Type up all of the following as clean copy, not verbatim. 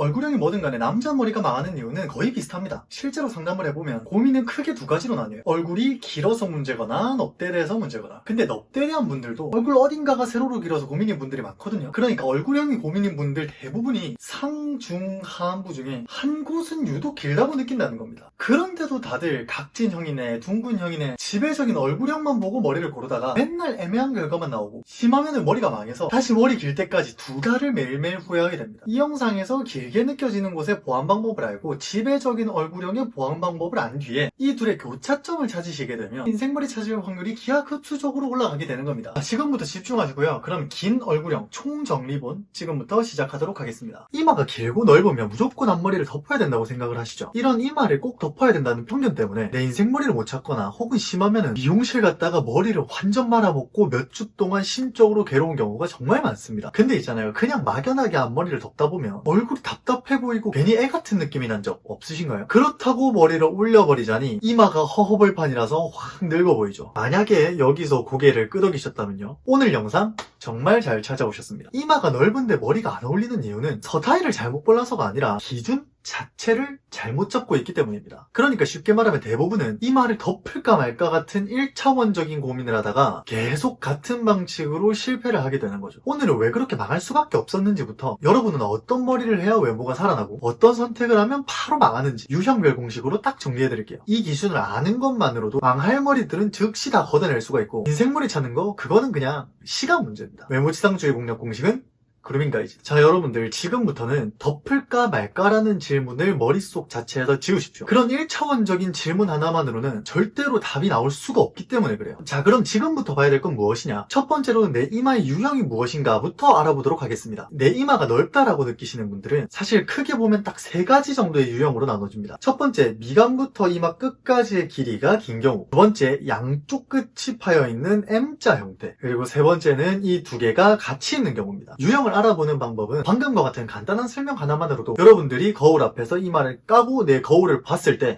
얼굴형이 뭐든 간에 남자 머리가 망하는 이유는 거의 비슷합니다. 실제로 상담을 해보면 고민은 크게 두 가지로 나뉘어요. 얼굴이 길어서 문제거나 넙대대해서 문제거나. 근데 넙대대한 분들도 얼굴 어딘가가 세로로 길어서 고민인 분들이 많거든요. 그러니까 얼굴형이 고민인 분들 대부분이 상, 중, 하안부 중에 한 곳은 유독 길다고 느낀다는 겁니다. 그런데도 다들 각진형이네, 둥근형이네, 지배적인 얼굴형만 보고 머리를 고르다가 맨날 애매한 결과만 나오고 심하면은 머리가 망해서 다시 머리 길 때까지 두 달을 매일매일 후회하게 됩니다. 이 영상에서 길게 느껴지는 곳의 보완 방법을 알고 지배적인 얼굴형의 보완 방법을 안 뒤에 이 둘의 교차점을 찾으시게 되면 인생머리 찾을 확률이 기하급수적으로 올라가게 되는 겁니다. 지금부터 집중하시고요. 그럼 긴 얼굴형 총정리본 지금부터 시작하도록 하겠습니다. 이마가 길고 넓으면 무조건 앞머리를 덮어야 된다고 생각을 하시죠. 이런 이마를 꼭 덮어야 된다는 편견 때문에 내 인생머리를 못 찾거나 혹은 심하면은 미용실 갔다가 머리를 완전 말아먹고 몇 주 동안 심적으로 괴로운 경우가 정말 많습니다. 근데 있잖아요. 그냥 막연하게 앞머리를 덮다 보면 얼굴이 답답해 보이고 괜히 애 같은 느낌이 난 적 없으신가요? 그렇다고 머리를 올려버리자니 이마가 허허벌판이라서 확 늙어 보이죠. 만약에 여기서 고개를 끄덕이셨다면요. 오늘 영상 정말 잘 찾아오셨습니다. 이마가 넓은데 머리가 안 어울리는 이유는 서타일을 잘못 골라서가 아니라 기준 자체를 잘못 잡고 있기 때문입니다. 그러니까 쉽게 말하면 대부분은 이마를 덮을까 말까 같은 1차원적인 고민을 하다가 계속 같은 방식으로 실패를 하게 되는 거죠. 오늘은 왜 그렇게 망할 수밖에 없었는지부터 여러분은 어떤 머리를 해야 외모가 살아나고 어떤 선택을 하면 바로 망하는지 유형별 공식으로 딱 정리해드릴게요. 이 기준을 아는 것만으로도 망할 머리들은 즉시 다 걷어낼 수가 있고 인생머리 찾는 거 그거는 그냥 시간 문제입니다. 외모지상주의 공략 공식은 그루밍가이즈. 자, 여러분들 지금부터는 덮을까 말까라는 질문을 머릿속 자체에서 지우십시오. 그런 1차원적인 질문 하나만으로는 절대로 답이 나올 수가 없기 때문에 그래요. 자, 그럼 지금부터 봐야 될 건 무엇이냐? 첫 번째로는 내 이마의 유형이 무엇인가부터 알아보도록 하겠습니다. 내 이마가 넓다라고 느끼시는 분들은 사실 크게 보면 딱 세 가지 정도의 유형으로 나눠집니다. 첫 번째, 미간부터 이마 끝까지의 길이가 긴 경우. 두 번째, 양쪽 끝이 파여있는 M자 형태. 그리고 세 번째는 이 두 개가 같이 있는 경우입니다. 유형을 알아보는 방법은 방금과 같은 간단한 설명 하나만으로도 여러분들이 거울 앞에서 이마를 까고 내 거울을 봤을 때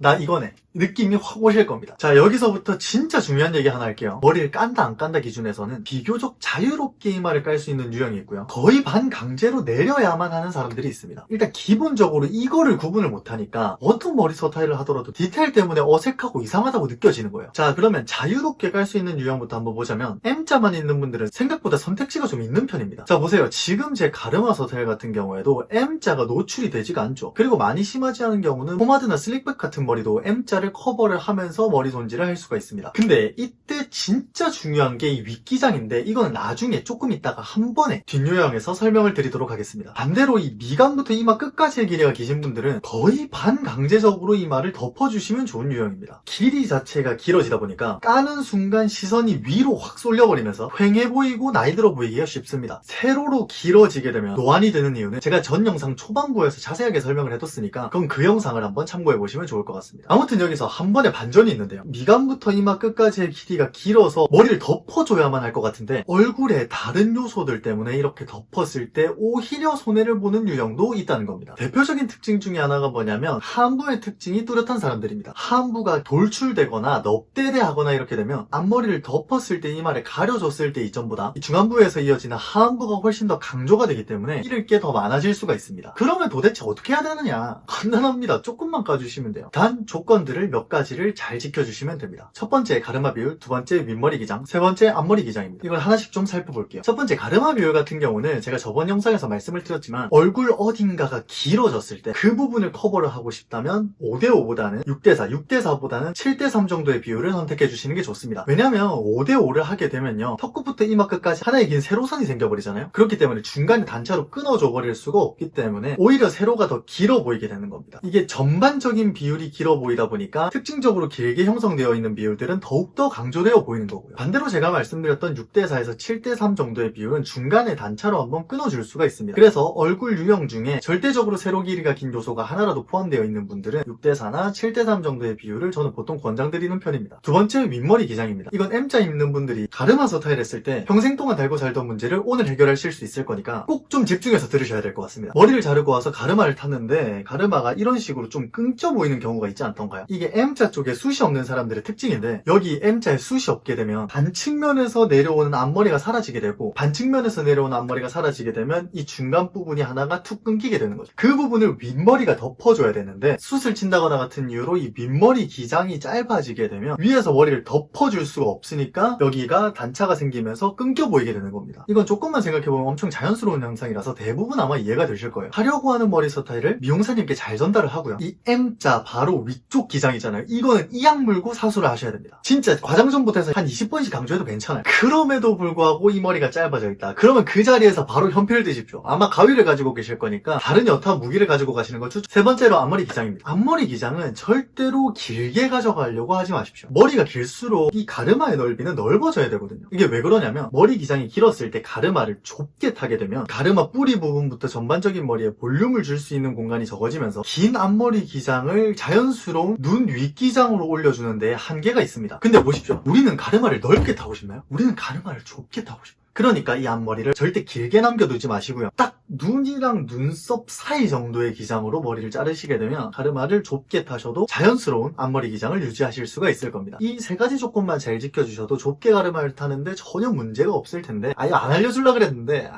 나 이거네 느낌이 확 오실 겁니다. 자, 여기서부터 진짜 중요한 얘기 하나 할게요. 머리를 깐다 안 깐다 기준에서는 비교적 자유롭게 이마를 깔 수 있는 유형이 있고요. 거의 반강제로 내려야만 하는 사람들이 있습니다. 일단 기본적으로 이거를 구분을 못하니까 어떤 머리 스타일을 하더라도 디테일 때문에 어색하고 이상하다고 느껴지는 거예요. 자, 그러면 자유롭게 깔 수 있는 유형부터 한번 보자면 M자만 있는 분들은 생각보다 선택지가 좀 있는 편입니다. 자, 보세요. 지금 제 가르마 스타일 같은 경우에도 M자가 노출이 되지가 않죠. 그리고 많이 심하지 않은 경우는 포마드나 슬릭백 같은 머리도 M자를 커버를 하면서 머리 손질을 할 수가 있습니다. 근데 이때 진짜 중요한 게 이 윗기장인데 이거는 나중에 조금 있다가 한 번에 뒷유형에서 설명을 드리도록 하겠습니다. 반대로 이 미간부터 이마 끝까지의 길이가 기신 분들은 거의 반강제적으로 이마를 덮어주시면 좋은 유형입니다. 길이 자체가 길어지다 보니까 까는 순간 시선이 위로 확 쏠려버리면서 휑해 보이고 나이 들어 보이기가 쉽습니다. 세로로 길어지게 되면 노안이 되는 이유는 제가 전 영상 초반부에서 자세하게 설명을 해뒀으니까 그럼 그 영상을 한번 참고해보시면 좋을 것 같습니다. 아무튼 여기서 한 번에 반전이 있는데요. 미간부터 이마 끝까지의 길이가 길어서 머리를 덮어줘야만 할 것 같은데 얼굴의 다른 요소들 때문에 이렇게 덮었을 때 오히려 손해를 보는 유형도 있다는 겁니다. 대표적인 특징 중에 하나가 뭐냐면 하안부의 특징이 뚜렷한 사람들입니다. 하안부가 돌출되거나 넙대대하거나 이렇게 되면 앞머리를 덮었을 때 이마를 가려줬을 때 이전보다 중안부에서 이어지는 하안부가 훨씬 더 강조가 되기 때문에 잃을 게 더 많아질 수가 있습니다. 그러면 도대체 어떻게 해야 되느냐? 간단합니다. 조금만 까주시면 돼요. 단 조건들을 몇 가지를 잘 지켜주시면 됩니다. 첫 번째 가르마 비율, 두 번째 윗머리 기장, 세 번째 앞머리 기장입니다. 이걸 하나씩 좀 살펴볼게요. 첫 번째 가르마 비율 같은 경우는 제가 저번 영상에서 말씀을 드렸지만 얼굴 어딘가가 길어졌을 때 그 부분을 커버를 하고 싶다면 5대5보다는 6대4, 6대4보다는 7대3 정도의 비율을 선택해 주시는 게 좋습니다. 왜냐면 5대5를 하게 되면요 턱끝부터 이마 끝까지 하나의 긴 세로선이 생겨버리잖아요. 그렇기 때문에 중간에 단차로 끊어줘 버릴 수가 없기 때문에 오히려 세로가 더 길어 보이게 되는 겁니다. 이게 전반적인 비율이 길어 보이다 보니까 특징적으로 길게 형성되어 있는 비율들은 더욱더 강조되어 보이는 거고요. 반대로 제가 말씀드렸던 6대4에서 7대3 정도의 비율은 중간에 단차로 한번 끊어줄 수가 있습니다. 그래서 얼굴 유형 중에 절대적으로 세로 길이가 긴 요소가 하나라도 포함되어 있는 분들은 6대4나 7대3 정도의 비율을 저는 보통 권장드리는 편입니다. 두 번째 윗머리 기장입니다. 이건 M자 입는 분들이 가르마 스타일 했을 때 평생 동안 달고 살던 문제를 오늘 해결하실 수 있을 거니까 꼭 좀 집중해서 들으셔야 될 것 같습니다. 머리를 자르고 와서 가르마를 탔는데 가르마가 이런 식으로 좀 끊겨 보이는 경우가 있지 않던가요? 이게 M자 쪽에 숱이 없는 사람들의 특징인데 여기 M자에 숱이 없게 되면 반측면에서 내려오는 앞머리가 사라지게 되고 반측면에서 내려오는 앞머리가 사라지게 되면 이 중간 부분이 하나가 툭 끊기게 되는 거죠. 그 부분을 윗머리가 덮어줘야 되는데 숱을 친다거나 같은 이유로 이 윗머리 기장이 짧아지게 되면 위에서 머리를 덮어줄 수가 없으니까 여기가 단차가 생기면서 끊겨 보이게 되는 겁니다. 이건 조금만 생각해보면 엄청 자연스러운 현상이라서 대부분 아마 이해가 되실 거예요. 하려고 하는 머리 스타일을 미용사님께 잘 전달을 하고요. 이 M자 바로 위쪽 기장이잖아요. 이거는 이악 물고 사수를 하셔야 됩니다. 진짜 과장 전부터 해서 한 20번씩 강조해도 괜찮아요. 그럼에도 불구하고 이 머리가 짧아져 있다. 그러면 그 자리에서 바로 현피를 드십시오. 아마 가위를 가지고 계실 거니까 다른 여타 무기를 가지고 가시는 걸 추천. 세 번째로 앞머리 기장입니다. 앞머리 기장은 절대로 길게 가져가려고 하지 마십시오. 머리가 길수록 이 가르마의 넓이는 넓어져야 되거든요. 이게 왜 그러냐면 머리 기장이 길었을 때 가르마를 좁게 타게 되면 가르마 뿌리 부분부터 전반적인 머리에 볼륨을 줄 수 있는 공간이 적어지면서 긴 앞머리 기장을 자연스러운 눈 윗기장으로 올려주는데 한계가 있습니다. 근데 보십시오. 우리는 가르마를 넓게 타고 싶나요? 우리는 가르마를 좁게 타고 싶어요. 그러니까 이 앞머리를 절대 길게 남겨두지 마시고요. 딱 눈이랑 눈썹 사이 정도의 기장으로 머리를 자르시게 되면 가르마를 좁게 타셔도 자연스러운 앞머리 기장을 유지하실 수가 있을 겁니다. 이 세 가지 조건만 잘 지켜주셔도 좁게 가르마를 타는데 전혀 문제가 없을 텐데 아예 안 알려주려고 그랬는데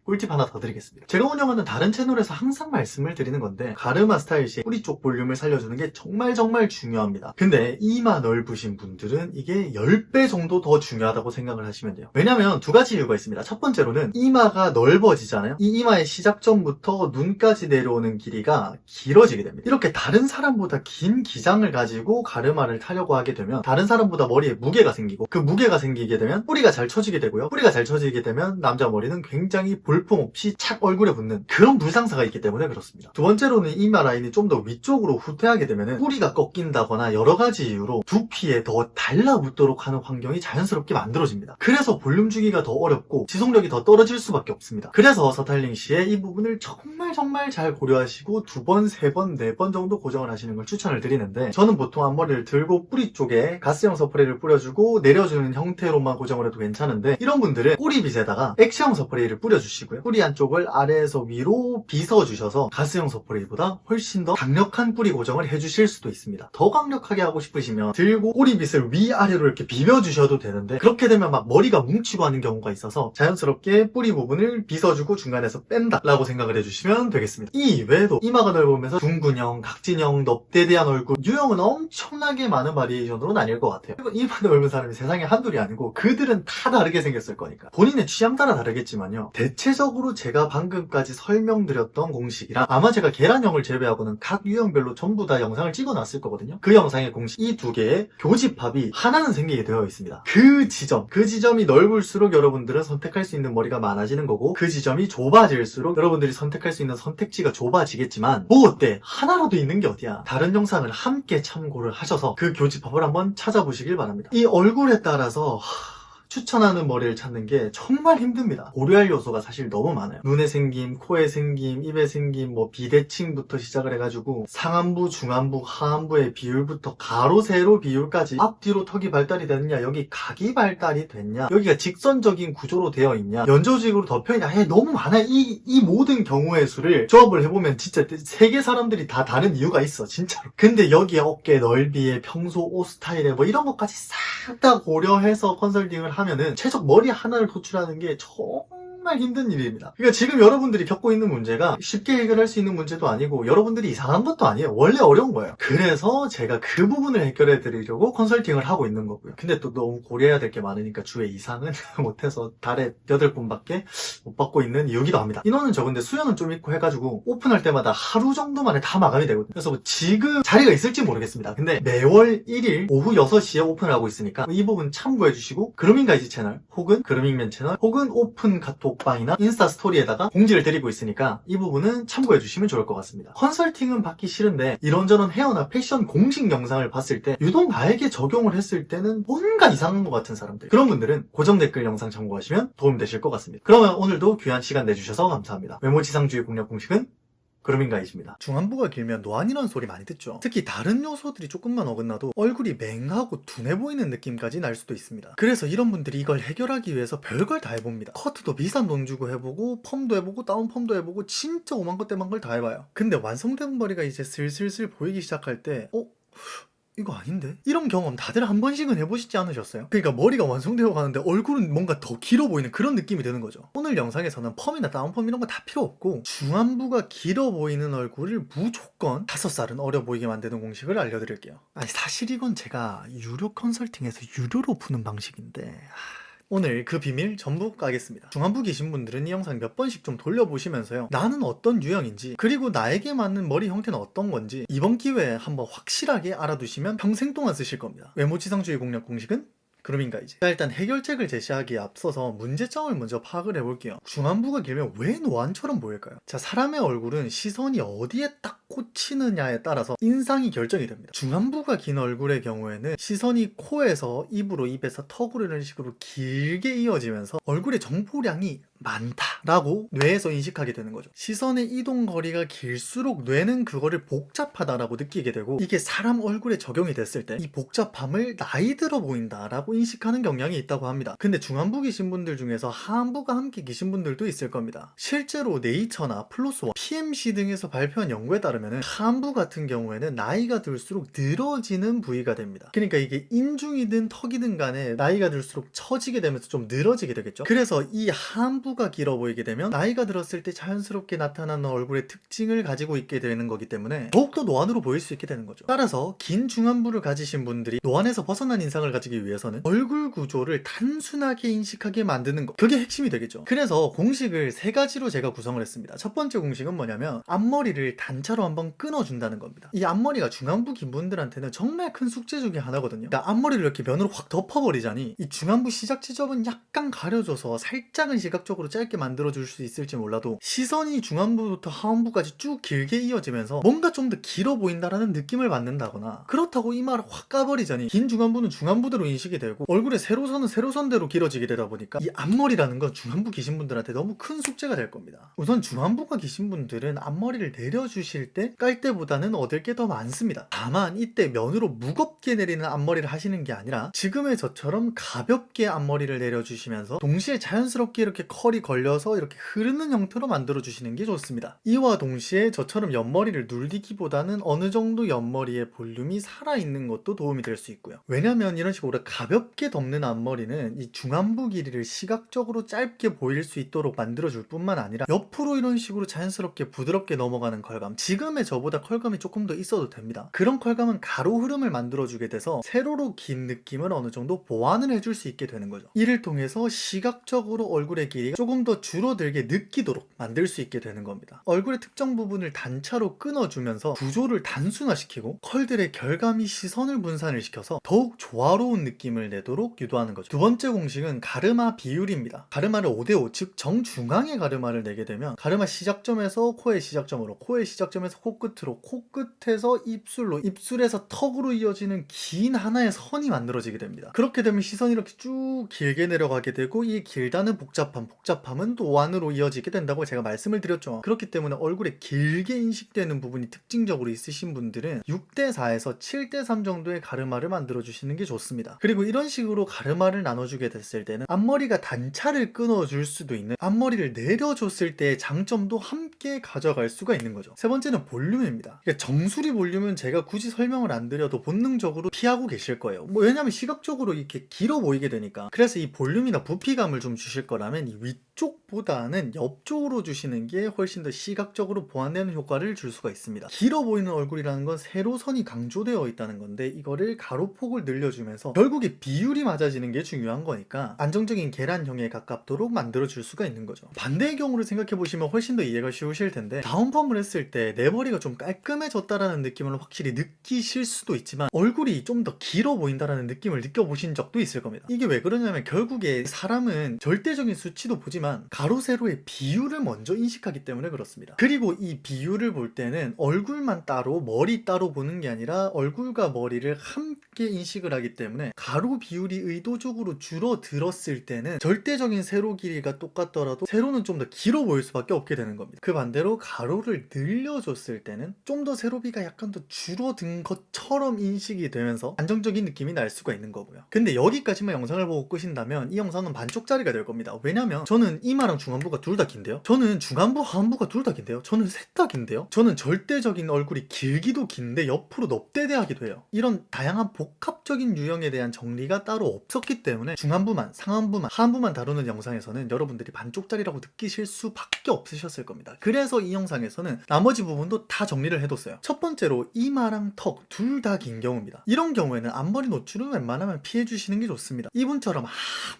꿀팁 하나 더 드리겠습니다. 제가 운영하는 다른 채널에서 항상 말씀을 드리는 건데 가르마 스타일 시 뿌리 쪽 볼륨을 살려주는 게 정말 중요합니다. 근데 이마 넓으신 분들은 이게 10배 정도 더 중요하다고 생각을 하시면 돼요. 왜냐면 두 가지 이유가 있습니다. 첫 번째로는 이마가 넓어지잖아요. 이 이마의 시작점부터 눈까지 내려오는 길이가 길어지게 됩니다. 이렇게 다른 사람보다 긴 기장을 가지고 가르마를 타려고 하게 되면 다른 사람보다 머리에 무게가 생기고 그 무게가 생기게 되면 뿌리가 잘 처지게 되고요. 뿌리가 잘 처지게 되면 남자 머리는 굉장히 볼품 없이 착 얼굴에 붙는 그런 불상사가 있기 때문에 그렇습니다. 두 번째로는 이마 라인이 좀 더 위쪽으로 후퇴하게 되면 뿌리가 꺾인다거나 여러 가지 이유로 두피에 더 달라붙도록 하는 환경이 자연스럽게 만들어집니다. 그래서 볼륨 주기가 더 어렵고 지속력이 더 떨어질 수밖에 없습니다. 그래서 스타일링 시에 이 부분을 정말 잘 고려하시고 2번, 3번, 4번 정도 고정을 하시는 걸 추천을 드리는데 저는 보통 앞머리를 들고 뿌리 쪽에 가스형 서프레이를 뿌려주고 내려주는 형태로만 고정을 해도 괜찮은데 이런 분들은 꼬리빗에다가 액시형 서프레이를 뿌려주시고요. 뿌리 한쪽을 아래에서 위로 빗어주셔서 가스형 서프레이보다 훨씬 더 강력한 뿌리 고정을 해주실 수도 있습니다. 더 강력하게 하고 싶으시면 들고 꼬리빗을 위아래로 이렇게 비벼주셔도 되는데 그렇게 되면 막 머리가 뭉치고 하는 경우가 있어서 자연스럽게 뿌리 부분을 빗어주고 중간에서 뺀다 라고 생각을 해주시면 되겠습니다. 이 외에도 이마가 넓으면서 둥근형, 각진형, 넙대대한 얼굴 유형은 엄청나게 많은 바리에이션으로 나뉠 것 같아요. 그리고 이마 넓은 사람이 세상에 한둘이 아니고 그들은 다 다르게 생겼을 거니까 본인의 취향 따라 다르겠지만요. 대체적으로 제가 방금까지 설명드렸던 공식이랑 아마 제가 계란형을 제외하고는 각 유형별로 전부 다 영상을 찍어놨을 거거든요. 그 영상의 공식 이 두 개의 교집합이 하나는 생기게 되어 있습니다. 그 지점이 넓을수록 여러분들은 선택할 수 있는 머리가 많아지는 거고 그 지점이 좁아질수록 여러분들이 선택할 수 있는 선택지가 좁아지겠지만 뭐 어때? 하나라도 있는 게 어디야? 다른 영상을 함께 참고를 하셔서 그 교집합을 한번 찾아보시길 바랍니다. 이 얼굴에 따라서 추천하는 머리를 찾는 게 정말 힘듭니다. 고려할 요소가 사실 너무 많아요. 눈에 생김, 코에 생김, 입에 생김, 뭐 비대칭부터 시작을 해가지고 상안부, 중안부, 하안부의 비율부터 가로, 세로 비율까지 앞뒤로 턱이 발달이 됐냐, 여기 각이 발달이 됐냐, 여기가 직선적인 구조로 되어 있냐, 연조직으로 덮여있냐, 너무 많아요. 이 모든 경우의 수를 조합을 해보면 진짜 세계 사람들이 다 다른 이유가 있어, 진짜로. 근데 여기에 어깨 넓이에 평소 옷 스타일에 뭐 이런 것까지 싹 다 고려해서 컨설팅을 하면은 최적 머리 하나를 도출하는 게 정말 힘든 일입니다. 그러니까 지금 여러분들이 겪고 있는 문제가 쉽게 해결할 수 있는 문제도 아니고 여러분들이 이상한 것도 아니에요. 원래 어려운 거예요. 그래서 제가 그 부분을 해결해 드리려고 컨설팅을 하고 있는 거고요. 근데 또 너무 고려해야 될 게 많으니까 주에 이상은 못해서 달에 8번밖에 못 받고 있는 이유기도 합니다. 인원은 적은데 수요는 좀 있고 해가지고 오픈할 때마다 하루 정도 만에 다 마감이 되거든요. 그래서 뭐 지금 자리가 있을지 모르겠습니다. 근데 매월 1일 오후 6시에 오픈을 하고 있으니까 이 부분 참고해 주시고 그루밍가이즈 채널 혹은 그루밍맨 채널 혹은 오픈 카톡방이나 인스타 스토리에다가 공지를 드리고 있으니까 이 부분은 참고해 주시면 좋을 것 같습니다. 컨설팅은 받기 싫은데 이런저런 헤어나 패션 공식 영상을 봤을 때 유독 나에게 적용을 했을 때는 뭔가 이상한 것 같은 사람들, 그런 분들은 고정 댓글 영상 참고하시면 도움되실 것 같습니다. 그러면 오늘도 귀한 시간 내주셔서 감사합니다. 외모지상주의 공략 공식은 그루밍가이즈입니다. 중안부가 길면 노안이라는 소리 많이 듣죠. 특히 다른 요소들이 조금만 어긋나도 얼굴이 맹하고 둔해 보이는 느낌까지 날 수도 있습니다. 그래서 이런 분들이 이걸 해결하기 위해서 별걸 다 해봅니다. 커트도 비싼 돈 주고 해보고 펌도 해보고 다운펌도 해보고 진짜 오만 것 때만 걸 다 해봐요. 근데 완성된 머리가 이제 슬슬 보이기 시작할 때 이거 아닌데? 이런 경험 다들 한 번씩은 해보시지 않으셨어요? 그러니까 머리가 완성되어 가는데 얼굴은 뭔가 더 길어 보이는 그런 느낌이 드는 거죠. 오늘 영상에서는 펌이나 다운펌 이런 거 다 필요 없고 중안부가 길어 보이는 얼굴을 무조건 5살은 어려 보이게 만드는 공식을 알려드릴게요. 아니 사실 이건 제가 유료 컨설팅에서 유료로 푸는 방식인데 오늘 그 비밀 전부 까겠습니다. 중안부 계신 분들은 이 영상 몇 번씩 좀 돌려보시면서요, 나는 어떤 유형인지 그리고 나에게 맞는 머리 형태는 어떤 건지 이번 기회에 한번 확실하게 알아두시면 평생 동안 쓰실 겁니다. 외모지상주의 공략 공식은 그룹인가이지. 자, 일단 해결책을 제시하기에 앞서서 문제점을 먼저 파악을 해볼게요. 중안부가 길면 왜 노안처럼 보일까요? 자, 사람의 얼굴은 시선이 어디에 딱 꽂히느냐에 따라서 인상이 결정이 됩니다. 중안부가 긴 얼굴의 경우에는 시선이 코에서 입으로, 입에서 턱으로 이런 식으로 길게 이어지면서 얼굴의 정보량이 많다라고 뇌에서 인식하게 되는 거죠. 시선의 이동 거리가 길수록 뇌는 그거를 복잡하다라고 느끼게 되고, 이게 사람 얼굴에 적용이 됐을 때 이 복잡함을 나이 들어 보인다라고 인식하는 경향이 있다고 합니다. 근데 중안부 계신 분들 중에서 하안부가 함께 계신 분들도 있을 겁니다. 실제로 네이처나 플로스원, PMC 등에서 발표한 연구에 따르면 하안부 같은 경우에는 나이가 들수록 늘어지는 부위가 됩니다. 그러니까 이게 인중이든 턱이든 간에 나이가 들수록 처지게 되면서 좀 늘어지게 되겠죠. 그래서 이 하안부가 길어 보이게 되면 나이가 들었을 때 자연스럽게 나타나는 얼굴의 특징을 가지고 있게 되는 거기 때문에 더욱더 노안으로 보일 수 있게 되는 거죠. 따라서 긴 중안부를 가지신 분들이 노안에서 벗어난 인상을 가지기 위해서는 얼굴 구조를 단순하게 인식하게 만드는 것, 그게 핵심이 되겠죠. 그래서 공식을 3가지로 제가 구성을 했습니다. 첫 번째 공식은 뭐냐면 앞머리를 단차로 한번 끊어준다는 겁니다. 이 앞머리가 중안부 긴 분들한테는 정말 큰 숙제 중에 하나거든요. 그러니까 앞머리를 이렇게 면으로 확 덮어버리자니 이 중안부 시작 지점은 약간 가려져서 살짝은 시각적으로 짧게 만들어줄 수 있을지 몰라도 시선이 중안부부터 하안부까지 쭉 길게 이어지면서 뭔가 좀 더 길어 보인다라는 느낌을 받는다거나, 그렇다고 이마를 확 까버리자니 긴 중안부는 중안부대로 인식이 되고 얼굴의 세로선은 세로선대로 길어지게 되다 보니까 이 앞머리라는 건 중안부 계신 분들한테 너무 큰 숙제가 될 겁니다. 우선 중안부가 계신 분들은 앞머리를 내려주실 때 깔 때보다는 얻을 게 더 많습니다. 다만 이때 면으로 무겁게 내리는 앞머리를 하시는 게 아니라 지금의 저처럼 가볍게 앞머리를 내려주시면서 동시에 자연스럽게 이렇게 컬이 걸려서 이렇게 흐르는 형태로 만들어주시는 게 좋습니다. 이와 동시에 저처럼 옆머리를 눌리기보다는 어느 정도 옆머리의 볼륨이 살아있는 것도 도움이 될 수 있고요. 왜냐면 이런 식으로 가볍게 덮는 앞머리는 이 중안부 길이를 시각적으로 짧게 보일 수 있도록 만들어줄 뿐만 아니라 옆으로 이런 식으로 자연스럽게 부드럽게 넘어가는 컬감, 지금의 저보다 컬감이 조금 더 있어도 됩니다. 그런 컬감은 가로 흐름을 만들어주게 돼서 세로로 긴 느낌을 어느 정도 보완을 해줄 수 있게 되는 거죠. 이를 통해서 시각적으로 얼굴의 길이가 조금 더 줄어들게 느끼도록 만들 수 있게 되는 겁니다. 얼굴의 특정 부분을 단차로 끊어주면서 구조를 단순화시키고 컬들의 결감이 시선을 분산을 시켜서 더욱 조화로운 느낌을 내도록 유도하는 거죠. 두 번째 공식은 가르마 비율입니다. 가르마를 5대5, 즉 정중앙의 가르마를 내게 되면 가르마 시작점에서 코의 시작점으로, 코의 시작점에서 코끝으로, 코끝에서 입술로, 입술에서 턱으로 이어지는 긴 하나의 선이 만들어지게 됩니다. 그렇게 되면 시선이 이렇게 쭉 길게 내려가게 되고 이 길다는 복잡함은 노안으로 이어지게 된다고 제가 말씀을 드렸죠. 그렇기 때문에 얼굴에 길게 인식되는 부분이 특징적으로 있으신 분들은 6대4에서 7대3 정도의 가르마를 만들어주시는 게 좋습니다. 그리고 이런 식으로 가르마를 나눠주게 됐을 때는 앞머리가 단차를 끊어줄 수도 있는, 앞머리를 내려줬을 때의 장점도 함께 가져갈 수가 있는 거죠. 세 번째는 볼륨입니다. 그러니까 정수리 볼륨은 제가 굳이 설명을 안 드려도 본능적으로 피하고 계실 거예요. 왜냐면 시각적으로 이렇게 길어 보이게 되니까. 그래서 이 볼륨이나 부피감을 좀 주실 거라면 이 위쪽보다는 옆쪽으로 주시는 게 훨씬 더 시각적으로 보완되는 효과를 줄 수가 있습니다. 길어 보이는 얼굴이라는 건 세로선이 강조되어 있다는 건데 이거를 가로폭을 늘려주면서 결국에 비율이 맞아지는 게 중요한 거니까 안정적인 계란형에 가깝도록 만들어줄 수가 있는 거죠. 반대의 경우를 생각해보시면 훨씬 더 이해가 쉬우실 텐데, 다운펌을 했을 때 내 머리가 좀 깔끔해졌다라는 느낌을 확실히 느끼실 수도 있지만 얼굴이 좀 더 길어 보인다라는 느낌을 느껴보신 적도 있을 겁니다. 이게 왜 그러냐면 결국에 사람은 절대적인 수치도 보지만 가로 세로의 비율을 먼저 인식하기 때문에 그렇습니다. 그리고 이 비율을 볼 때는 얼굴만 따로 머리 따로 보는 게 아니라 얼굴과 머리를 함께 인식을 하기 때문에 가로 비율이 의도적으로 줄어들었을 때는 절대적인 세로 길이가 똑같더라도 세로는 좀 더 길어 보일 수밖에 없게 되는 겁니다. 그 반대로 가로를 늘려줬을 때는 좀 더 세로비가 약간 더 줄어든 것처럼 인식이 되면서 안정적인 느낌이 날 수가 있는 거고요. 근데 여기까지만 영상을 보고 끄신다면 이 영상은 반쪽짜리가 될 겁니다. 왜냐면 저는 저는 이마랑 중안부가 둘 다 긴데요. 저는 중안부, 하안부가 둘 다 긴데요. 저는 셋 다 긴데요. 저는 절대적인 얼굴이 길기도 긴데 옆으로 넙대대하기도 해요. 이런 다양한 복합적인 유형에 대한 정리가 따로 없었기 때문에 중안부만, 상안부만, 하안부만 다루는 영상에서는 여러분들이 반쪽짜리라고 느끼실 수밖에 없으셨을 겁니다. 그래서 이 영상에서는 나머지 부분도 다 정리를 해뒀어요. 첫 번째로 이마랑 턱 둘 다 긴 경우입니다. 이런 경우에는 앞머리 노출은 웬만하면 피해주시는 게 좋습니다. 이분처럼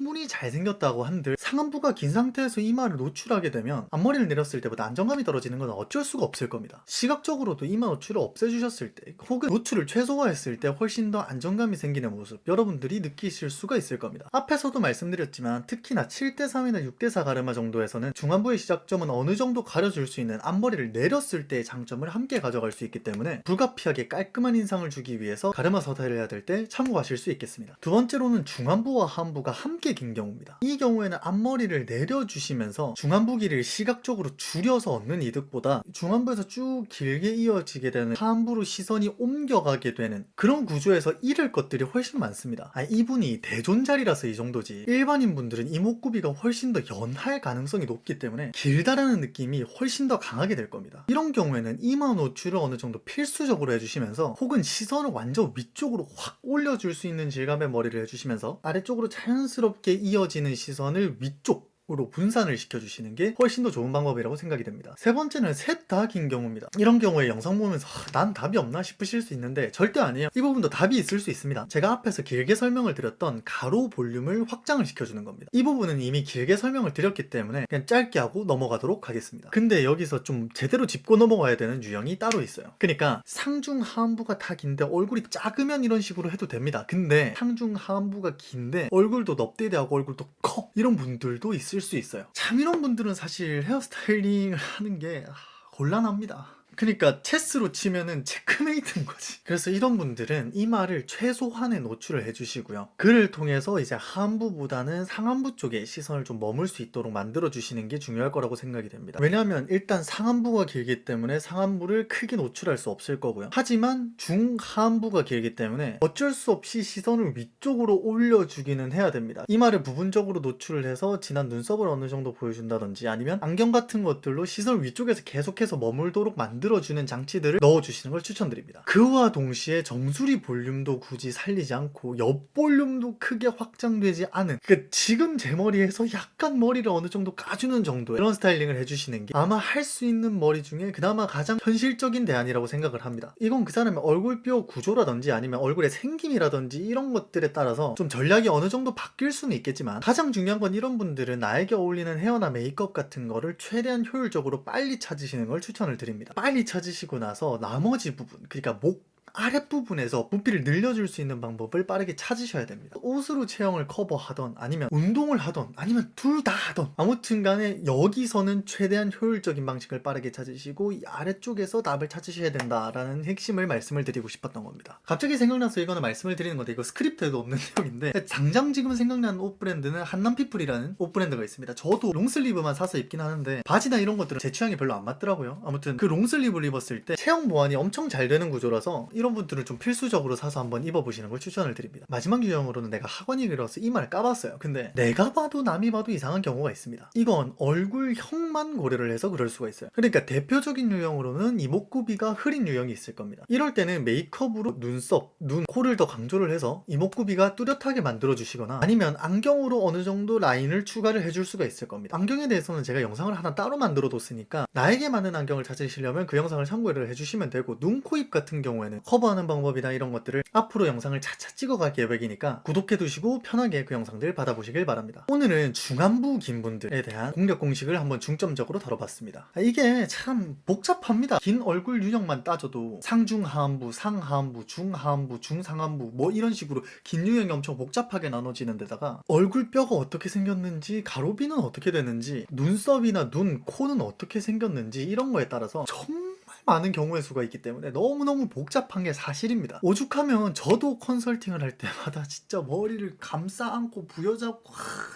아무리 잘생겼다고 한들 상안부가 긴 상태에서 이마를 노출하게 되면 앞머리를 내렸을 때보다 안정감이 떨어지는 건 어쩔 수가 없을 겁니다. 시각적으로도 이마 노출을 없애주셨을 때 혹은 노출을 최소화했을 때 훨씬 더 안정감이 생기는 모습 여러분들이 느끼실 수가 있을 겁니다. 앞에서도 말씀드렸지만 특히나 7:3이나 6:4 가르마 정도에서는 중안부의 시작점은 어느 정도 가려줄 수 있는 앞머리를 내렸을 때의 장점을 함께 가져갈 수 있기 때문에 불가피하게 깔끔한 인상을 주기 위해서 가르마 서사를 해야 될 때 참고하실 수 있겠습니다. 두 번째로는 중안부와 하안부가 함께 긴 경우입니다. 이 경우에는 앞머리를 내려주시면서 중안부 길이를 시각적으로 줄여서 얻는 이득보다 중안부에서 쭉 길게 이어지게 되는 하안부로 시선이 옮겨가게 되는 그런 구조에서 잃을 것들이 훨씬 많습니다. 이분이 대존자리라서 이 정도지 일반인 분들은 이목구비가 훨씬 더 연할 가능성이 높기 때문에 길다라는 느낌이 훨씬 더 강하게 될 겁니다. 이런 경우에는 이마 노출을 어느 정도 필수적으로 해주시면서 혹은 시선을 완전 위쪽으로 확 올려줄 수 있는 질감의 머리를 해주시면서 아래쪽으로 자연스럽게 이어지는 시선을 위쪽으로 분산을 시켜주시는 게 훨씬 더 좋은 방법이라고 생각이 됩니다. 세 번째는 셋 다 긴 경우입니다. 이런 경우에 영상 보면서 난 답이 없나 싶으실 수 있는데 절대 아니에요. 이 부분도 답이 있을 수 있습니다. 제가 앞에서 길게 설명을 드렸던 가로 볼륨을 확장을 시켜주는 겁니다. 이 부분은 이미 길게 설명을 드렸기 때문에 그냥 짧게 하고 넘어가도록 하겠습니다. 근데 여기서 좀 제대로 짚고 넘어가야 되는 유형이 따로 있어요. 그러니까 상중 하안부가 다 긴데 얼굴이 작으면 이런 식으로 해도 됩니다. 근데 상중 하안부가 긴데 얼굴도 넙대대하고 얼굴도 커 이런 분들도 있을 수 있어요. 참 이런 분들은 사실 헤어스타일링을 하는 게 곤란합니다. 그러니까 체스로 치면은 체크메이트인 거지. 그래서 이런 분들은 이마를 최소한의 노출을 해주시고요. 그를 통해서 이제 하안부보다는 상안부 쪽에 시선을 좀 머물 수 있도록 만들어 주시는 게 중요할 거라고 생각이 됩니다. 왜냐하면 일단 상안부가 길기 때문에 상안부를 크게 노출할 수 없을 거고요. 하지만 중하안부가 길기 때문에 어쩔 수 없이 시선을 위쪽으로 올려주기는 해야 됩니다. 이마를 부분적으로 노출을 해서 진한 눈썹을 어느 정도 보여준다든지 아니면 안경 같은 것들로 시선을 위쪽에서 계속해서 머물도록 만들어주는 장치들을 넣어주시는 걸 추천드립니다. 그와 동시에 정수리 볼륨도 굳이 살리지 않고 옆 볼륨도 크게 확장되지 않은 지금 제 머리에서 약간 머리를 어느 정도 까주는 정도의 그런 스타일링을 해주시는 게 아마 할 수 있는 머리 중에 그나마 가장 현실적인 대안이라고 생각을 합니다. 이건 그 사람의 얼굴뼈 구조라든지 아니면 얼굴의 생김이라든지 이런 것들에 따라서 좀 전략이 어느 정도 바뀔 수는 있겠지만 가장 중요한 건 이런 분들은 나에게 어울리는 헤어나 메이크업 같은 거를 최대한 효율적으로 빨리 찾으시는 걸 추천을 드립니다. 빨리 찾으시고 나서 나머지 부분, 그러니까 목 아랫부분에서 부피를 늘려줄 수 있는 방법을 빠르게 찾으셔야 됩니다. 옷으로 체형을 커버하던 아니면 운동을 하던 아니면 둘 다 하던 아무튼 간에 여기서는 최대한 효율적인 방식을 빠르게 찾으시고 이 아래쪽에서 답을 찾으셔야 된다라는 핵심을 말씀을 드리고 싶었던 겁니다. 갑자기 생각나서 이거는 말씀을 드리는 건데 이거 스크립트에도 없는 내용인데 당장 지금 생각나는 옷 브랜드는 한남피플이라는 옷 브랜드가 있습니다. 저도 롱슬리브만 사서 입긴 하는데 바지나 이런 것들은 제 취향이 별로 안 맞더라고요. 아무튼 그 롱슬리브를 입었을 때 체형 보완이 엄청 잘 되는 구조라서 이런 분들은 좀 필수적으로 사서 한번 입어보시는 걸 추천을 드립니다. 마지막 유형으로는 내가 학원이 길어서 이마를 까봤어요. 근데 내가 봐도 남이 봐도 이상한 경우가 있습니다. 이건 얼굴형만 고려를 해서 그럴 수가 있어요. 그러니까 대표적인 유형으로는 이목구비가 흐린 유형이 있을 겁니다. 이럴 때는 메이크업으로 눈썹, 눈, 코를 더 강조를 해서 이목구비가 뚜렷하게 만들어주시거나 아니면 안경으로 어느 정도 라인을 추가를 해줄 수가 있을 겁니다. 안경에 대해서는 제가 영상을 하나 따로 만들어뒀으니까 나에게 맞는 안경을 찾으시려면 그 영상을 참고를 해주시면 되고 눈, 코, 입 같은 경우에는 커버하는 방법이나 이런 것들을 앞으로 영상을 차차 찍어갈 계획이니까 구독해두시고 편하게 그 영상들 받아보시길 바랍니다. 오늘은 중안부 긴 분들에 대한 공략 공식을 한번 중점적으로 다뤄봤습니다. 이게 참 복잡합니다. 긴 얼굴 유형만 따져도 상중하안부, 상하안부, 중하안부, 중상안부 뭐 이런 식으로 긴 유형이 엄청 복잡하게 나눠지는 데다가 얼굴뼈가 어떻게 생겼는지 가로비는 어떻게 되는지 눈썹이나 눈, 코는 어떻게 생겼는지 이런 거에 따라서 정말 많은 경우의 수가 있기 때문에 너무너무 복잡한 게 사실입니다. 오죽하면 저도 컨설팅을 할 때마다 진짜 머리를 감싸 안고 부여잡고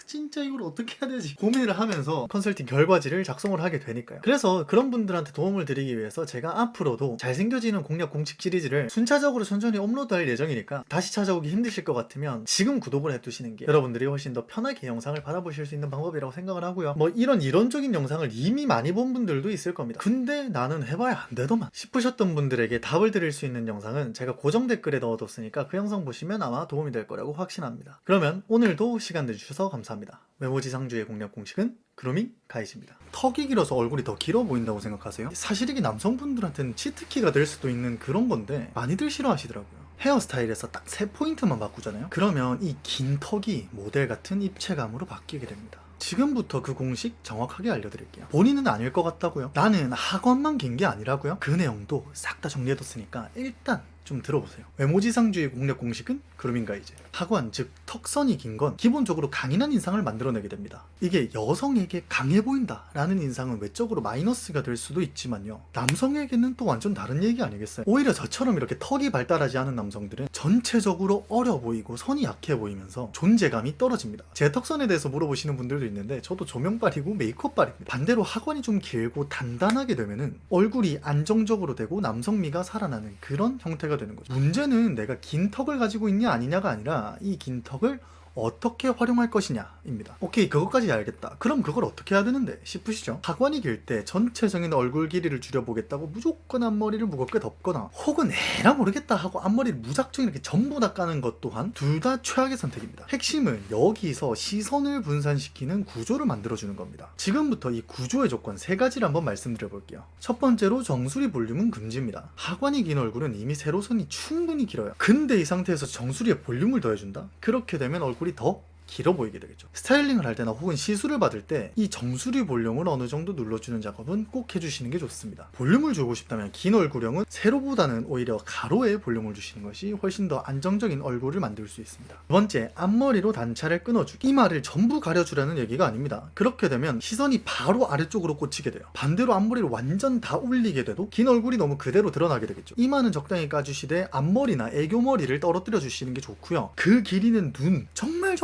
진짜 이걸 어떻게 해야 되지 고민을 하면서 컨설팅 결과지를 작성을 하게 되니까요. 그래서 그런 분들한테 도움을 드리기 위해서 제가 앞으로도 잘생겨지는 공략 공식 시리즈를 순차적으로 천천히 업로드할 예정이니까 다시 찾아오기 힘드실 것 같으면 지금 구독을 해두시는 게 여러분들이 훨씬 더 편하게 영상을 받아보실 수 있는 방법이라고 생각을 하고요. 뭐 이런 이론적인 영상을 이미 많이 본 분들도 있을 겁니다. 근데 나는 해봐야 안 되더만 싶으셨던 분들에게 답을 드릴 수 있는 영상은 제가 고정 댓글에 넣어뒀으니까 그 영상 보시면 아마 도움이 될 거라고 확신합니다. 그러면 오늘도 시간 내주셔서 감사합니다. 외모지상주의 공략 공식은 그루밍 가이즈입니다. 턱이 길어서 얼굴이 더 길어 보인다고 생각하세요? 사실 이게 남성분들한테는 치트키가 될 수도 있는 그런 건데 많이들 싫어하시더라고요. 헤어스타일에서 딱 3포인트만 바꾸잖아요? 그러면 이 긴 턱이 모델 같은 입체감으로 바뀌게 됩니다. 지금부터 그 공식 정확하게 알려드릴게요. 본인은 아닐 것 같다고요? 나는 학원만 긴 게 아니라고요? 그 내용도 싹 다 정리해뒀으니까 일단 좀 들어보세요. 외모지상주의 공략 공식은 그루밍 가이즈. 하관, 즉 턱선이 긴 건 기본적으로 강인한 인상을 만들어내게 됩니다. 이게 여성에게 강해 보인다 라는 인상은 외적으로 마이너스가 될 수도 있지만요, 남성에게는 또 완전 다른 얘기 아니겠어요? 오히려 저처럼 이렇게 턱이 발달하지 않은 남성들은 전체적으로 어려 보이고 선이 약해 보이면서 존재감이 떨어집니다. 제 턱선에 대해서 물어보시는 분들도 있는데 저도 조명빨이고 메이크업빨입니다. 반대로 하관이 좀 길고 단단하게 되면은 얼굴이 안정적으로 되고 남성미가 살아나는 그런 형태가 되는 거죠. 문제는 내가 긴 턱을 가지고 있냐 아니냐가 아니라 이 긴 턱을 어떻게 활용할 것이냐입니다. 오케이, 그것까지 알겠다. 그럼 그걸 어떻게 해야 되는데 싶으시죠? 하관이 길 때 전체적인 얼굴 길이를 줄여보겠다고 무조건 앞머리를 무겁게 덮거나 혹은 에라 모르겠다 하고 앞머리를 무작정 이렇게 전부 다 까는 것 또한 둘 다 최악의 선택입니다. 핵심은 여기서 시선을 분산시키는 구조를 만들어주는 겁니다. 지금부터 이 구조의 조건 3가지를 한번 말씀드려볼게요. 첫 번째로 정수리 볼륨은 금지입니다. 하관이 긴 얼굴은 이미 세로선이 충분히 길어요. 근데 이 상태에서 정수리에 볼륨을 더해준다? 그렇게 되면 얼굴이 더 길어 보이게 되겠죠. 스타일링을 할 때나 혹은 시술을 받을 때 이 정수리 볼륨을 어느 정도 눌러주는 작업은 꼭 해주시는 게 좋습니다. 볼륨을 주고 싶다면 긴 얼굴형은 세로보다는 오히려 가로에 볼륨을 주시는 것이 훨씬 더 안정적인 얼굴을 만들 수 있습니다. 두 번째, 앞머리로 단차를 끊어주기. 이마를 전부 가려주라는 얘기가 아닙니다. 그렇게 되면 시선이 바로 아래쪽으로 꽂히게 돼요. 반대로 앞머리를 완전 다 올리게 돼도 긴 얼굴이 너무 그대로 드러나게 되겠죠. 이마는 적당히 까주시되 앞머리나 애교머리를 떨어뜨려 주시는 게 좋고요. 그 길이는 눈, 정말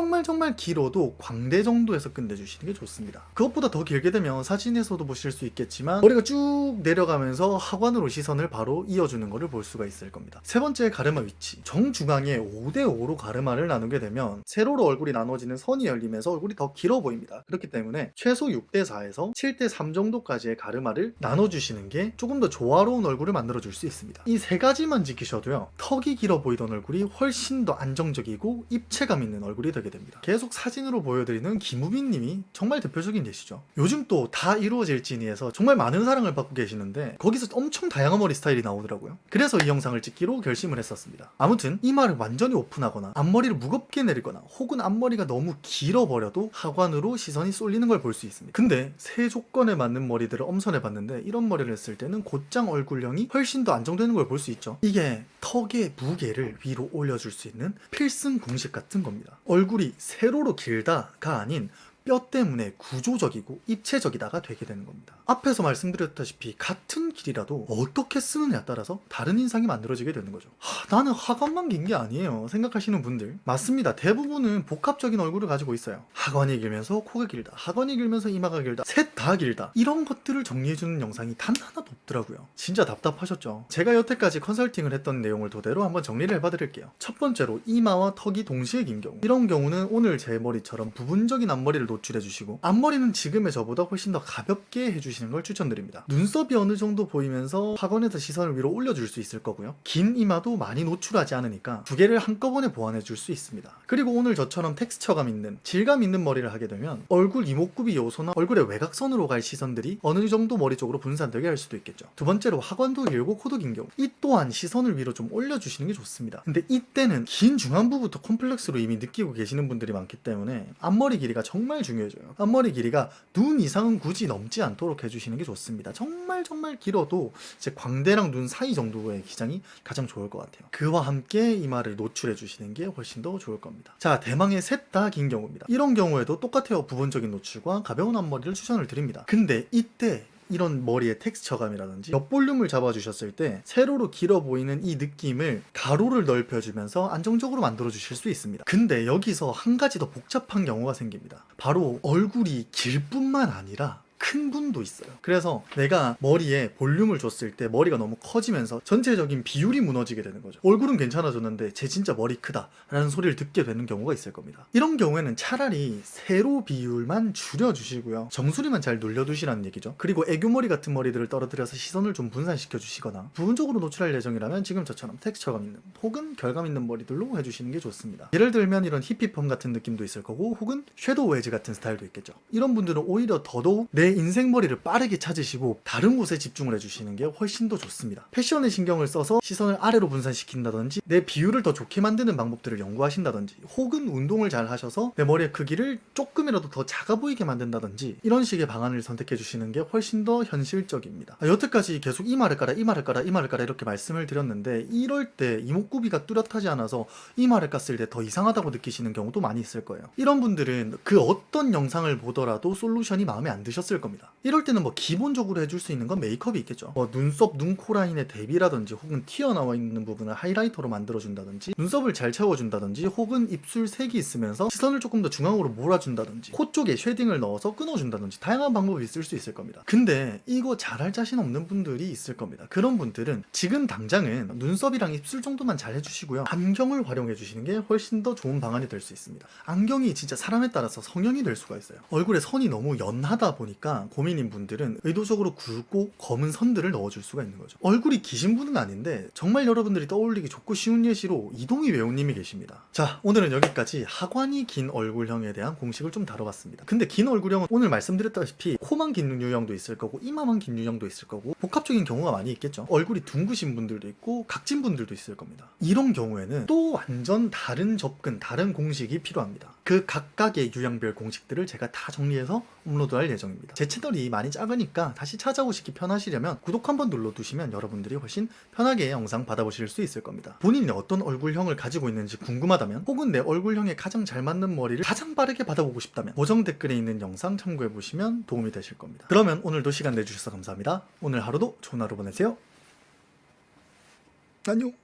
길어도 광대 정도에서 끝내주시는 게 좋습니다. 그것보다 더 길게 되면 사진에서도 보실 수 있겠지만 머리가 쭉 내려가면서 하관으로 시선을 바로 이어주는 것을 볼 수가 있을 겁니다. 세 번째, 가르마 위치. 정중앙에 5대5로 가르마를 나누게 되면 세로로 얼굴이 나눠지는 선이 열리면서 얼굴이 더 길어 보입니다. 그렇기 때문에 최소 6대4에서 7대3 정도까지의 가르마를 나눠주시는 게 조금 더 조화로운 얼굴을 만들어줄 수 있습니다. 이 3가지만 지키셔도요, 턱이 길어 보이던 얼굴이 훨씬 더 안정적이고 입체감 있는 얼굴이 되게 됩니다. 계속 사진으로 보여드리는 김우빈 님이 정말 대표적인 예시죠. 요즘 또 다 이루어질지니에서 정말 많은 사랑을 받고 계시는데 거기서 엄청 다양한 머리 스타일이 나오더라고요. 그래서 이 영상을 찍기로 결심을 했었습니다. 아무튼 이마를 완전히 오픈하거나 앞머리를 무겁게 내리거나 혹은 앞머리가 너무 길어버려도 하관으로 시선이 쏠리는 걸 볼 수 있습니다. 근데 세 조건에 맞는 머리들을 엄선해봤는데 이런 머리를 했을 때는 곧장 얼굴형이 훨씬 더 안정되는 걸 볼 수 있죠. 이게 턱의 무게를 위로 올려줄 수 있는 필승 공식 같은 겁니다. 얼굴이 세로로 길다가 아닌 뼈 때문에 구조적이고 입체적이다가 되게 되는 겁니다. 앞에서 말씀드렸다시피 같은 길이라도 어떻게 쓰느냐에 따라서 다른 인상이 만들어지게 되는 거죠. 나는 하관만 긴 게 아니에요 생각하시는 분들, 맞습니다. 대부분은 복합적인 얼굴을 가지고 있어요. 하관이 길면서 코가 길다, 하관이 길면서 이마가 길다, 셋 다 길다, 이런 것들을 정리해주는 영상이 단 하나도 없더라고요. 진짜 답답하셨죠? 제가 여태까지 컨설팅을 했던 내용을 토대로 한번 정리를 해봐드릴게요. 첫 번째로, 이마와 턱이 동시에 긴 경우. 이런 경우는 오늘 제 머리처럼 부분적인 앞머리를 노출해주시고 앞머리는 지금의 저보다 훨씬 더 가볍게 해주시는 걸 추천드립니다. 눈썹이 어느 정도 보이면서 하관에서 시선을 위로 올려줄 수 있을 거고요. 긴 이마도 많이 노출하지 않으니까 두 개를 한꺼번에 보완해줄 수 있습니다. 그리고 오늘 저처럼 텍스처감 있는, 질감 있는 머리를 하게 되면 얼굴 이목구비 요소나 얼굴의 외곽선으로 갈 시선들이 어느 정도 머리 쪽으로 분산되게 할 수도 있겠죠. 두 번째로, 하관도 길고 코도 긴 경우. 이 또한 시선을 위로 좀 올려주시는 게 좋습니다. 근데 이때는 긴 중안부부터 콤플렉스로 이미 느끼고 계시는 분들이 많기 때문에 앞머리 길이가 정말 중요해져요. 앞머리 길이가 눈 이상은 굳이 넘지 않도록 해주시는 게 좋습니다. 정말 길어도 이제 광대랑 눈 사이 정도의 기장이 가장 좋을 것 같아요. 그와 함께 이마를 노출해 주시는 게 훨씬 더 좋을 겁니다. 자, 대망의 셋 다 긴 경우입니다. 이런 경우에도 똑같아요. 부분적인 노출과 가벼운 앞머리를 추천을 드립니다. 근데 이때 이런 머리의 텍스처감이라든지 옆볼륨을 잡아주셨을 때 세로로 길어 보이는 이 느낌을 가로를 넓혀주면서 안정적으로 만들어주실 수 있습니다. 근데 여기서 한 가지 더 복잡한 경우가 생깁니다. 바로 얼굴이 길 뿐만 아니라 큰 분도 있어요. 그래서 내가 머리에 볼륨을 줬을 때 머리가 너무 커지면서 전체적인 비율이 무너지게 되는 거죠. 얼굴은 괜찮아졌는데 쟤 진짜 머리 크다 라는 소리를 듣게 되는 경우가 있을 겁니다. 이런 경우에는 차라리 세로 비율만 줄여주시고요. 정수리만 잘 눌려두시라는 얘기죠. 그리고 애교머리 같은 머리들을 떨어뜨려서 시선을 좀 분산시켜 주시거나 부분적으로 노출할 예정이라면 지금 저처럼 텍스처감 있는 혹은 결감 있는 머리들로 해주시는 게 좋습니다. 예를 들면 이런 히피펌 같은 느낌도 있을 거고 혹은 섀도우 웨지 같은 스타일도 있겠죠. 이런 분들은 오히려 더더욱 내 인생 머리를 빠르게 찾으시고 다른 곳에 집중을 해주시는 게 훨씬 더 좋습니다. 패션에 신경을 써서 시선을 아래로 분산시킨다든지 내 비율을 더 좋게 만드는 방법들을 연구하신다든지 혹은 운동을 잘 하셔서 내 머리의 크기를 조금이라도 더 작아 보이게 만든다든지 이런 식의 방안을 선택해 주시는 게 훨씬 더 현실적입니다. 여태까지 계속 이마를 깔아 이마를 깔아 이마를 깔아 이렇게 말씀을 드렸는데 이럴 때 이목구비가 뚜렷하지 않아서 이마를 깠을 때 더 이상하다고 느끼시는 경우도 많이 있을 거예요. 이런 분들은 그 어떤 영상을 보더라도 솔루션이 마음에 안 드셨을 겁니다. 이럴 때는 뭐 기본적으로 해줄 수 있는 건 메이크업이 있겠죠. 뭐 눈썹, 눈코 라인의 대비라든지 혹은 튀어나와 있는 부분을 하이라이터로 만들어준다든지 눈썹을 잘 채워준다든지 혹은 입술 색이 있으면서 시선을 조금 더 중앙으로 몰아준다든지 코 쪽에 쉐딩을 넣어서 끊어준다든지 다양한 방법이 있을 수 있을 겁니다. 근데 이거 잘할 자신 없는 분들이 있을 겁니다. 그런 분들은 지금 당장은 눈썹이랑 입술 정도만 잘 해주시고요. 안경을 활용해 주시는 게 훨씬 더 좋은 방안이 될 수 있습니다. 안경이 진짜 사람에 따라서 성형이 될 수가 있어요. 얼굴에 선이 너무 연하다 보니까 고민인 분들은 의도적으로 굵고 검은 선들을 넣어줄 수가 있는 거죠. 얼굴이 기신 분은 아닌데 정말 여러분들이 떠올리기 좋고 쉬운 예시로 이동희 외우님이 계십니다. 자, 오늘은 여기까지 하관이 긴 얼굴형에 대한 공식을 좀 다뤄봤습니다. 근데 긴 얼굴형은 오늘 말씀드렸다시피 코만 긴 유형도 있을 거고 이마만 긴 유형도 있을 거고 복합적인 경우가 많이 있겠죠. 얼굴이 둥그신 분들도 있고 각진 분들도 있을 겁니다. 이런 경우에는 또 완전 다른 접근, 다른 공식이 필요합니다. 그 각각의 유형별 공식들을 제가 다 정리해서 업로드할 예정입니다. 제 채널이 많이 작으니까 다시 찾아오시기 편하시려면 구독 한번 눌러두시면 여러분들이 훨씬 편하게 영상 받아보실 수 있을 겁니다. 본인이 어떤 얼굴형을 가지고 있는지 궁금하다면 혹은 내 얼굴형에 가장 잘 맞는 머리를 가장 빠르게 받아보고 싶다면 고정 댓글에 있는 영상 참고해보시면 도움이 되실 겁니다. 그러면 오늘도 시간 내주셔서 감사합니다. 오늘 하루도 좋은 하루 보내세요. 안녕.